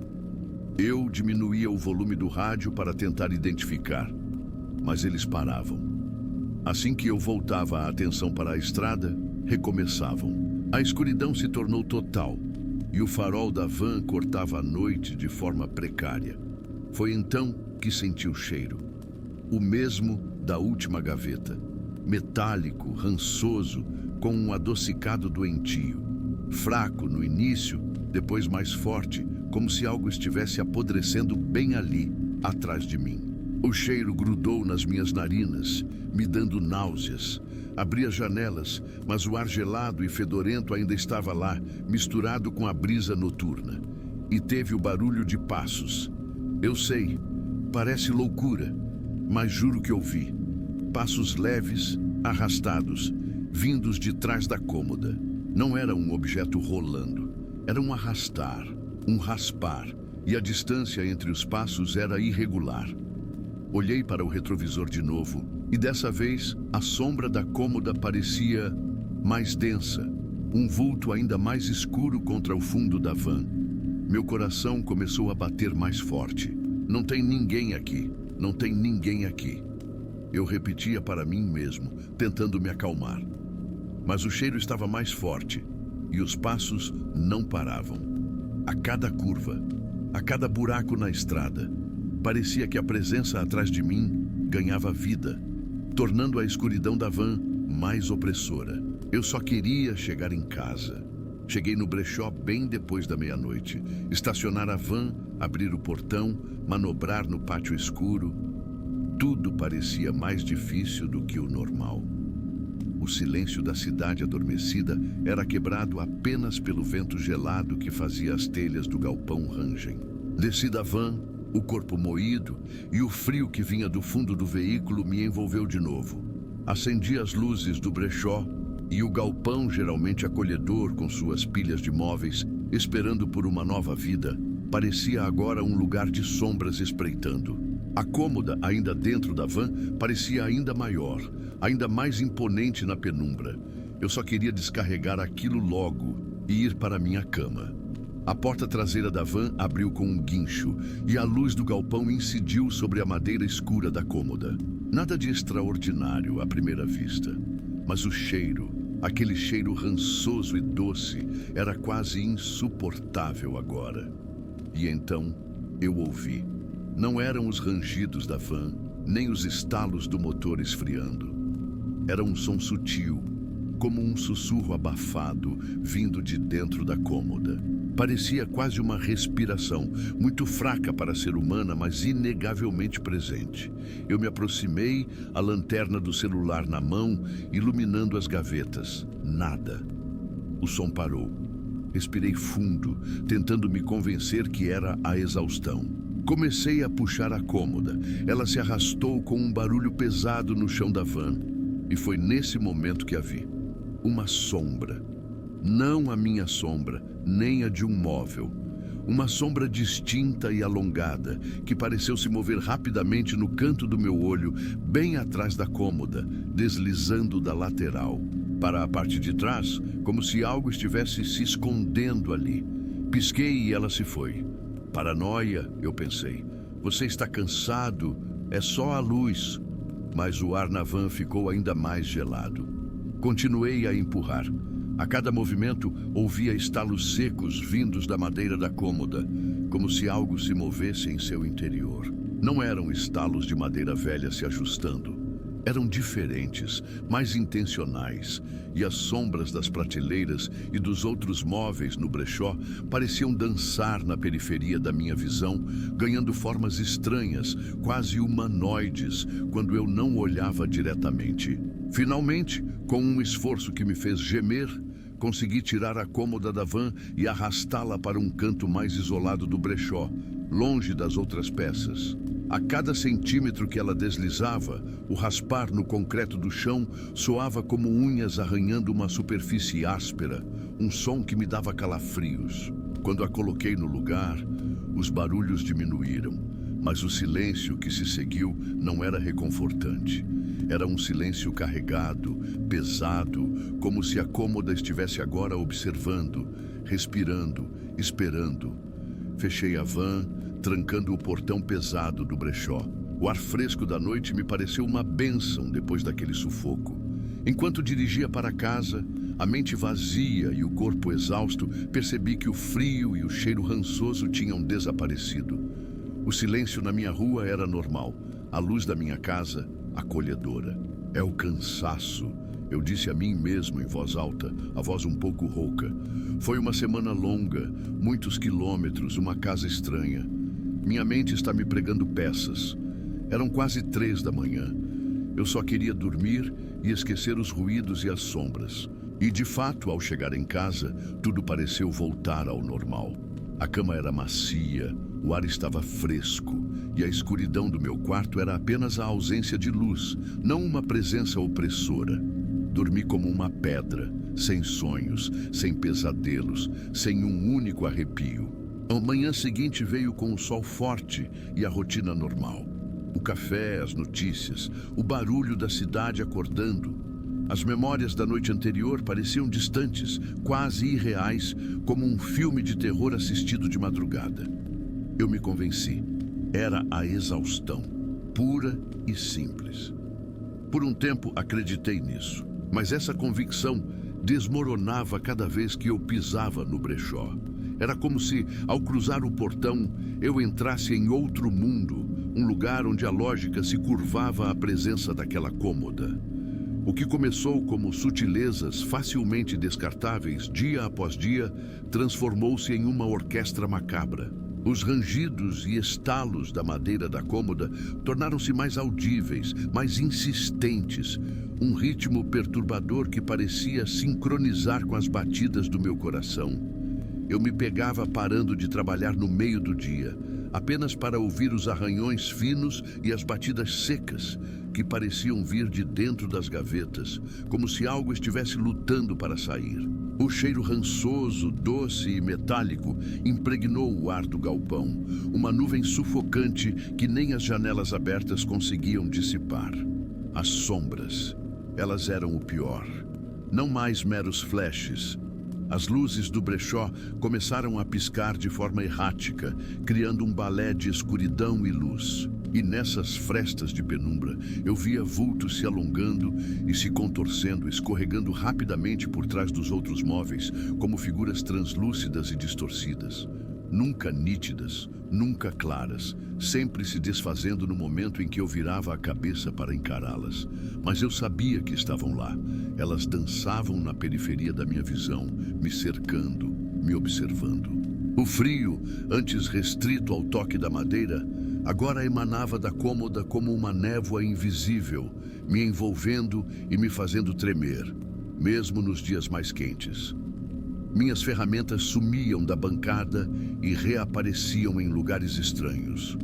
Eu diminuía o volume do rádio para tentar identificar, mas eles paravam. Assim que eu voltava a atenção para a estrada, recomeçavam. A escuridão se tornou total e o farol da van cortava a noite de forma precária. Foi então que senti o cheiro, o mesmo da última gaveta, metálico, rançoso, com um adocicado doentio. Fraco no início, depois mais forte, como se algo estivesse apodrecendo bem ali, atrás de mim. O cheiro grudou nas minhas narinas, me dando náuseas. Abri as janelas, mas o ar gelado e fedorento ainda estava lá, misturado com a brisa noturna. E teve o barulho de passos. Eu sei, parece loucura, mas juro que ouvi. Passos leves, arrastados, vindos de trás da cômoda. Não era um objeto rolando, era um arrastar, um raspar, e a distância entre os passos era irregular. Olhei para o retrovisor de novo, e dessa vez a sombra da cômoda parecia mais densa, um vulto ainda mais escuro contra o fundo da van. Meu coração começou a bater mais forte. Não tem ninguém aqui, não tem ninguém aqui. Eu repetia para mim mesmo, tentando me acalmar. Mas o cheiro estava mais forte, e os passos não paravam. A cada curva, a cada buraco na estrada, parecia que a presença atrás de mim ganhava vida, tornando a escuridão da van mais opressora. Eu só queria chegar em casa. Cheguei no brechó bem depois da meia-noite. Estacionar a van, abrir o portão, manobrar no pátio escuro. Tudo parecia mais difícil do que o normal. O silêncio da cidade adormecida era quebrado apenas pelo vento gelado que fazia as telhas do galpão rangem. Desci da van, o corpo moído, e o frio que vinha do fundo do veículo me envolveu de novo. Acendi as luzes do brechó e o galpão, geralmente acolhedor com suas pilhas de móveis, esperando por uma nova vida, parecia agora um lugar de sombras espreitando. A cômoda, ainda dentro da van, parecia ainda maior, ainda mais imponente na penumbra. Eu só queria descarregar aquilo logo e ir para minha cama. A porta traseira da van abriu com um guincho e a luz do galpão incidiu sobre a madeira escura da cômoda. Nada de extraordinário à primeira vista, mas o cheiro, aquele cheiro rançoso e doce, era quase insuportável agora. E então eu ouvi. Não eram os rangidos da van, nem os estalos do motor esfriando. Era um som sutil, como um sussurro abafado, vindo de dentro da cômoda. Parecia quase uma respiração, muito fraca para ser humana, mas inegavelmente presente. Eu me aproximei, a lanterna do celular na mão, iluminando as gavetas. Nada. O som parou. Respirei fundo, tentando me convencer que era a exaustão. Comecei a puxar a cômoda. Ela se arrastou com um barulho pesado no chão da van. E foi nesse momento que a vi. Uma sombra. Não a minha sombra, nem a de um móvel. Uma sombra distinta e alongada, que pareceu se mover rapidamente no canto do meu olho, bem atrás da cômoda, deslizando da lateral para a parte de trás, como se algo estivesse se escondendo ali. Pisquei e ela se foi. Paranoia, eu pensei. Você está cansado, é só a luz. Mas o ar na van ficou ainda mais gelado. Continuei a empurrar. A cada movimento, ouvia estalos secos vindos da madeira da cômoda, como se algo se movesse em seu interior. Não eram estalos de madeira velha se ajustando. Eram diferentes, mais intencionais, e as sombras das prateleiras e dos outros móveis no brechó pareciam dançar na periferia da minha visão, ganhando formas estranhas, quase humanoides, quando eu não olhava diretamente. Finalmente, com um esforço que me fez gemer, consegui tirar a cômoda da van e arrastá-la para um canto mais isolado do brechó, longe das outras peças. A cada centímetro que ela deslizava, o raspar no concreto do chão soava como unhas arranhando uma superfície áspera, um som que me dava calafrios. Quando a coloquei no lugar, os barulhos diminuíram, Mas o silêncio que se seguiu não era reconfortante. Era um silêncio carregado, pesado, como se a cômoda estivesse agora observando, respirando, esperando. Fechei a van, trancando o portão pesado do brechó. O ar fresco da noite me pareceu uma bênção depois daquele sufoco. Enquanto dirigia para casa, a mente vazia e o corpo exausto, percebi que o frio e o cheiro rançoso tinham desaparecido. O silêncio na minha rua era normal, a luz da minha casa, acolhedora. É o cansaço, eu disse a mim mesmo em voz alta, a voz um pouco rouca. Foi uma semana longa, muitos quilômetros, uma casa estranha. Minha mente está me pregando peças. Eram quase 3 da manhã. Eu só queria dormir e esquecer os ruídos e as sombras. E de fato, ao chegar em casa, tudo pareceu voltar ao normal. A cama era macia, o ar estava fresco e a escuridão do meu quarto era apenas a ausência de luz, não uma presença opressora. Dormi como uma pedra, sem sonhos, sem pesadelos, sem um único arrepio. A manhã seguinte veio com o sol forte e a rotina normal. O café, as notícias, o barulho da cidade acordando. As memórias da noite anterior pareciam distantes, quase irreais, como um filme de terror assistido de madrugada. Eu me convenci. Era a exaustão, pura e simples. Por um tempo acreditei nisso, mas essa convicção desmoronava cada vez que eu pisava no brechó. Era como se, ao cruzar o portão, eu entrasse em outro mundo, um lugar onde a lógica se curvava à presença daquela cômoda. O que começou como sutilezas facilmente descartáveis dia após dia, transformou-se em uma orquestra macabra. Os rangidos e estalos da madeira da cômoda tornaram-se mais audíveis, mais insistentes, um ritmo perturbador que parecia sincronizar com as batidas do meu coração. Eu me pegava parando de trabalhar no meio do dia, apenas para ouvir os arranhões finos e as batidas secas, que pareciam vir de dentro das gavetas, como se algo estivesse lutando para sair. O cheiro rançoso, doce e metálico impregnou o ar do galpão, uma nuvem sufocante que nem as janelas abertas conseguiam dissipar. As sombras, elas eram o pior. Não mais meros flashes. As luzes do brechó começaram a piscar de forma errática, criando um balé de escuridão e luz. E nessas frestas de penumbra, eu via vultos se alongando e se contorcendo, escorregando rapidamente por trás dos outros móveis, como figuras translúcidas e distorcidas. Nunca nítidas, nunca claras, sempre se desfazendo no momento em que eu virava a cabeça para encará-las. Mas eu sabia que estavam lá. Elas dançavam na periferia da minha visão, me cercando, me observando. O frio, antes restrito ao toque da madeira, agora emanava da cômoda como uma névoa invisível, me envolvendo e me fazendo tremer, mesmo nos dias mais quentes. Minhas ferramentas sumiam da bancada e reapareciam em lugares estranhos.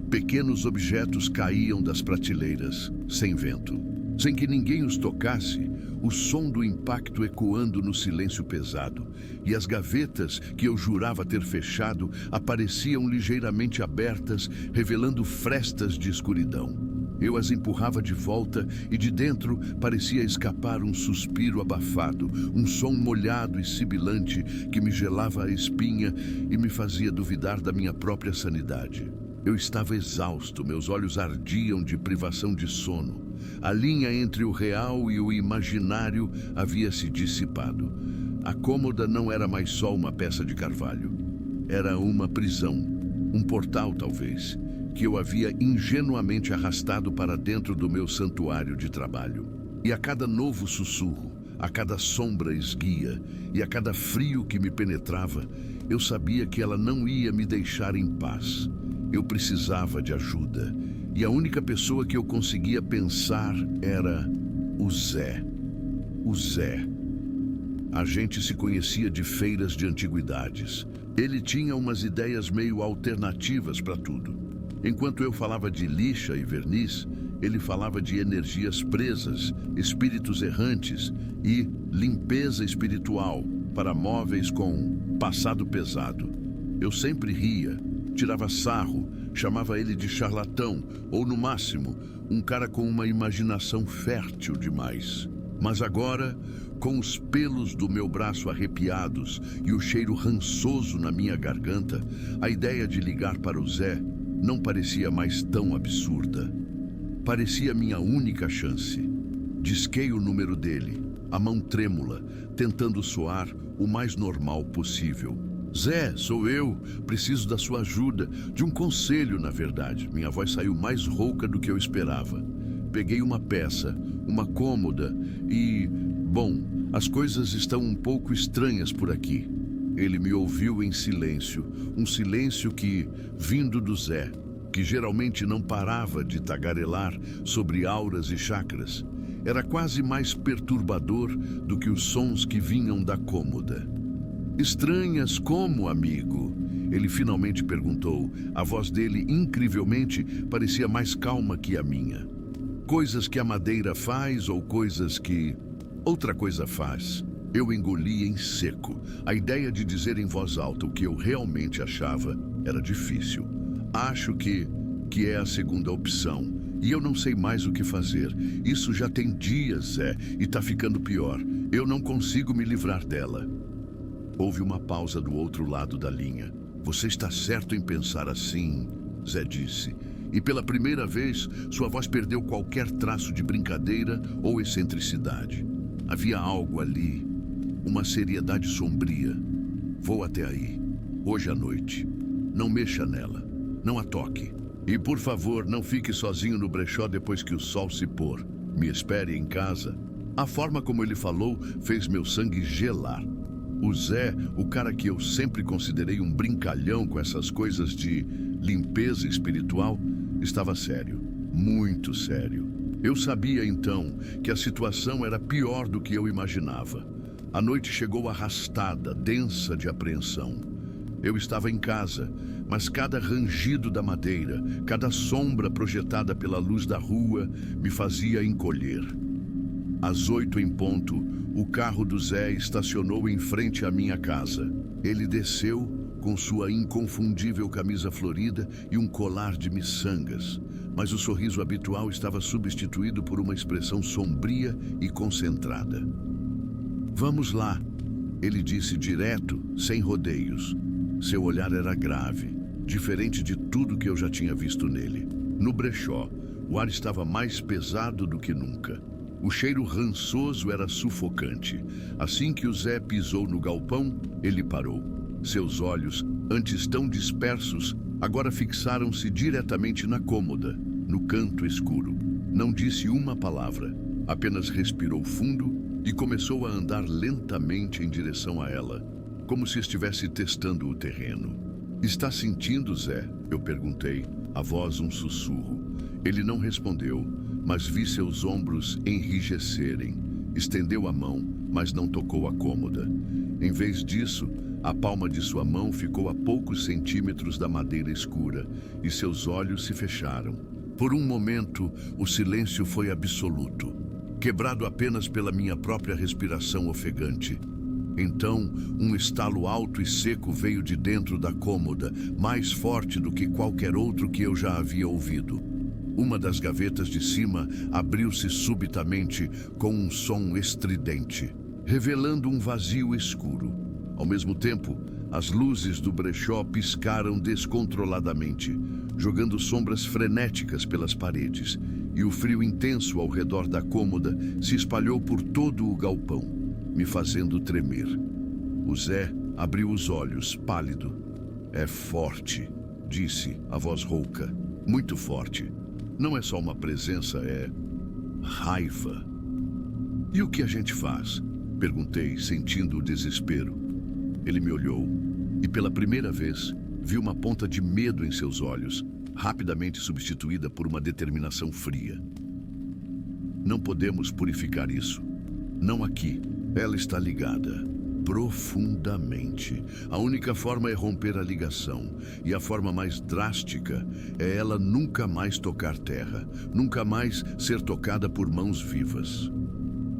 Pequenos objetos caíam das prateleiras, sem vento. Sem que ninguém os tocasse, o som do impacto ecoando no silêncio pesado, e as gavetas que eu jurava ter fechado apareciam ligeiramente abertas, revelando frestas de escuridão. Eu as empurrava de volta e de dentro parecia escapar um suspiro abafado, um som molhado e sibilante que me gelava a espinha e me fazia duvidar da minha própria sanidade. Eu estava exausto, meus olhos ardiam de privação de sono. A linha entre o real e o imaginário havia se dissipado. A cômoda não era mais só uma peça de carvalho. Era uma prisão, um portal talvez, que eu havia ingenuamente arrastado para dentro do meu santuário de trabalho. E a cada novo sussurro, a cada sombra esguia e a cada frio que me penetrava, eu sabia que ela não ia me deixar em paz. Eu precisava de ajuda, e a única pessoa que eu conseguia pensar era o Zé. O Zé. A gente se conhecia de feiras de antiguidades. Ele tinha umas ideias meio alternativas para tudo. Enquanto eu falava de lixa e verniz, ele falava de energias presas, espíritos errantes e limpeza espiritual para móveis com passado pesado. Eu sempre ria, tirava sarro, chamava ele de charlatão ou, no máximo, um cara com uma imaginação fértil demais. Mas agora, com os pelos do meu braço arrepiados e o cheiro rançoso na minha garganta, a ideia de ligar para o Zé não parecia mais tão absurda. Parecia minha única chance. Disquei o número dele, a mão trêmula, tentando soar o mais normal possível. Zé, sou eu. Preciso da sua ajuda, de um conselho, na verdade. Minha voz saiu mais rouca do que eu esperava. Peguei uma peça, uma cômoda e... Bom, as coisas estão um pouco estranhas por aqui. Ele me ouviu em silêncio, um silêncio que, vindo do Zé, que geralmente não parava de tagarelar sobre auras e chakras, era quase mais perturbador do que os sons que vinham da cômoda. Estranhas como, amigo? Ele finalmente perguntou. A voz dele, incrivelmente, parecia mais calma que a minha. Coisas que a madeira faz ou coisas que outra coisa faz? Eu engoli em seco. A ideia de dizer em voz alta o que eu realmente achava era difícil. Acho que é a segunda opção. E eu não sei mais o que fazer. Isso já tem dias, Zé, e tá ficando pior. Eu não consigo me livrar dela. Houve uma pausa do outro lado da linha. Você está certo em pensar assim, Zé disse. E pela primeira vez, sua voz perdeu qualquer traço de brincadeira ou excentricidade. Havia algo ali, uma seriedade sombria. Vou até aí, hoje à noite. Não mexa nela, não a toque. E, por favor, não fique sozinho no brechó depois que o sol se pôr. Me espere em casa. A forma como ele falou fez meu sangue gelar. O Zé, o cara que eu sempre considerei um brincalhão com essas coisas de limpeza espiritual, estava sério, muito sério. Eu sabia, então, que a situação era pior do que eu imaginava. A noite chegou arrastada, densa de apreensão. Eu estava em casa, mas cada rangido da madeira, cada sombra projetada pela luz da rua me fazia encolher. Às 8 em ponto, o carro do Zé estacionou em frente à minha casa. Ele desceu com sua inconfundível camisa florida e um colar de miçangas, mas o sorriso habitual estava substituído por uma expressão sombria e concentrada. Vamos lá, ele disse direto, sem rodeios. Seu olhar era grave, diferente de tudo que eu já tinha visto nele. No brechó, o ar estava mais pesado do que nunca. O cheiro rançoso era sufocante. Assim que o Zé pisou no galpão, ele parou. Seus olhos, antes tão dispersos, agora fixaram-se diretamente na cômoda, no canto escuro. Não disse uma palavra, apenas respirou fundo e começou a andar lentamente em direção a ela, como se estivesse testando o terreno. Está sentindo, Zé? Eu perguntei, a voz um sussurro. Ele não respondeu, mas vi seus ombros enrijecerem. Estendeu a mão, mas não tocou a cômoda. Em vez disso, a palma de sua mão ficou a poucos centímetros da madeira escura e seus olhos se fecharam. Por um momento, o silêncio foi absoluto, quebrado apenas pela minha própria respiração ofegante. Então, um estalo alto e seco veio de dentro da cômoda, mais forte do que qualquer outro que eu já havia ouvido. Uma das gavetas de cima abriu-se subitamente com um som estridente, revelando um vazio escuro. Ao mesmo tempo, as luzes do brechó piscaram descontroladamente, jogando sombras frenéticas pelas paredes, e o frio intenso ao redor da cômoda se espalhou por todo o galpão, me fazendo tremer. O Zé abriu os olhos, pálido. É forte, disse, a voz rouca. Muito forte. Não é só uma presença, é raiva. E o que a gente faz? Perguntei, sentindo o desespero. Ele me olhou e, pela primeira vez, vi uma ponta de medo em seus olhos, rapidamente substituída por uma determinação fria. Não podemos purificar isso. Não aqui. Ela está ligada. Profundamente. A única forma é romper a ligação. E a forma mais drástica é ela nunca mais tocar terra. Nunca mais ser tocada por mãos vivas.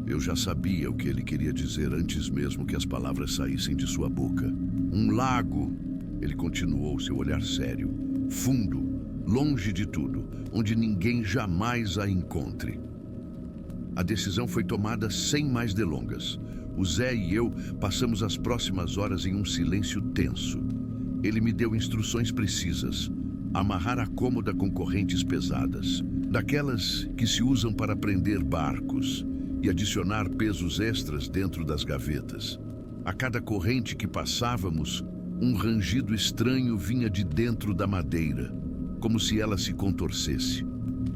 Eu já sabia o que ele queria dizer antes mesmo que as palavras saíssem de sua boca. Um lago. Ele continuou, seu olhar sério. Fundo, longe de tudo, onde ninguém jamais a encontre. A decisão foi tomada sem mais delongas. O Zé e eu passamos as próximas horas em um silêncio tenso. Ele me deu instruções precisas. Amarrar a cômoda com correntes pesadas, daquelas que se usam para prender barcos, e adicionar pesos extras dentro das gavetas. A cada corrente que passávamos, um rangido estranho vinha de dentro da madeira, como se ela se contorcesse.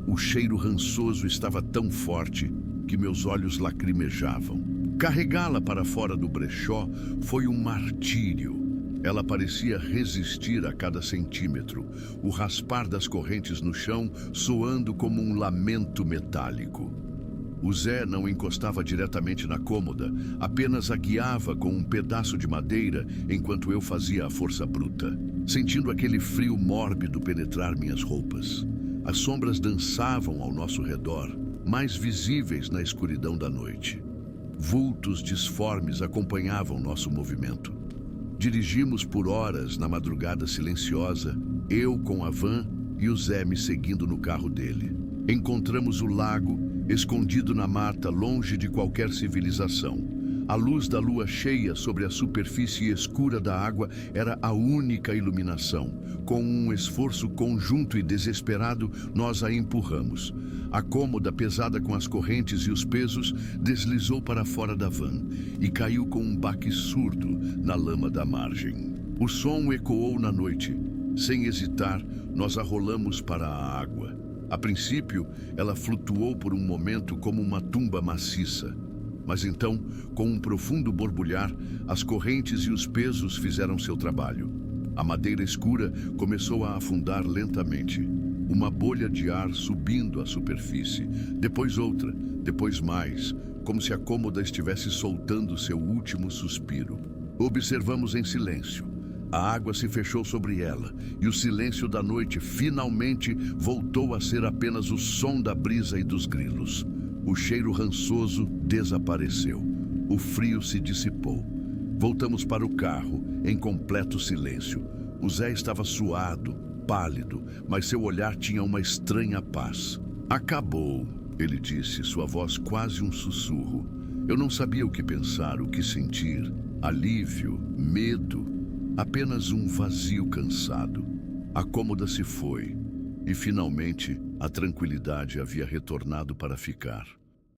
O cheiro rançoso estava tão forte que meus olhos lacrimejavam. Carregá-la para fora do brechó foi um martírio. Ela parecia resistir a cada centímetro, o raspar das correntes no chão soando como um lamento metálico. O Zé não encostava diretamente na cômoda, apenas a guiava com um pedaço de madeira enquanto eu fazia a força bruta, sentindo aquele frio mórbido penetrar minhas roupas. As sombras dançavam ao nosso redor, mais visíveis na escuridão da noite. Vultos disformes acompanhavam nosso movimento. Dirigimos por horas na madrugada silenciosa, eu com a van e o Zé me seguindo no carro dele. Encontramos o lago, escondido na mata, longe de qualquer civilização. A luz da lua cheia sobre a superfície escura da água era a única iluminação. Com um esforço conjunto e desesperado, nós a empurramos. A cômoda, pesada com as correntes e os pesos, deslizou para fora da van e caiu com um baque surdo na lama da margem. O som ecoou na noite. Sem hesitar, nós a rolamos para a água. A princípio, ela flutuou por um momento como uma tumba maciça. Mas então, com um profundo borbulhar, as correntes e os pesos fizeram seu trabalho. A madeira escura começou a afundar lentamente. Uma bolha de ar subindo à superfície, depois outra, depois mais, como se a cômoda estivesse soltando seu último suspiro. Observamos em silêncio. A água se fechou sobre ela, e o silêncio da noite finalmente voltou a ser apenas o som da brisa e dos grilos. O cheiro rançoso desapareceu. O frio se dissipou. Voltamos para o carro, em completo silêncio. O Zé estava suado, pálido, mas seu olhar tinha uma estranha paz. Acabou, ele disse, sua voz quase um sussurro. Eu não sabia o que pensar, o que sentir. Alívio, medo, apenas um vazio cansado. A cômoda se foi, e finalmente a tranquilidade havia retornado para ficar.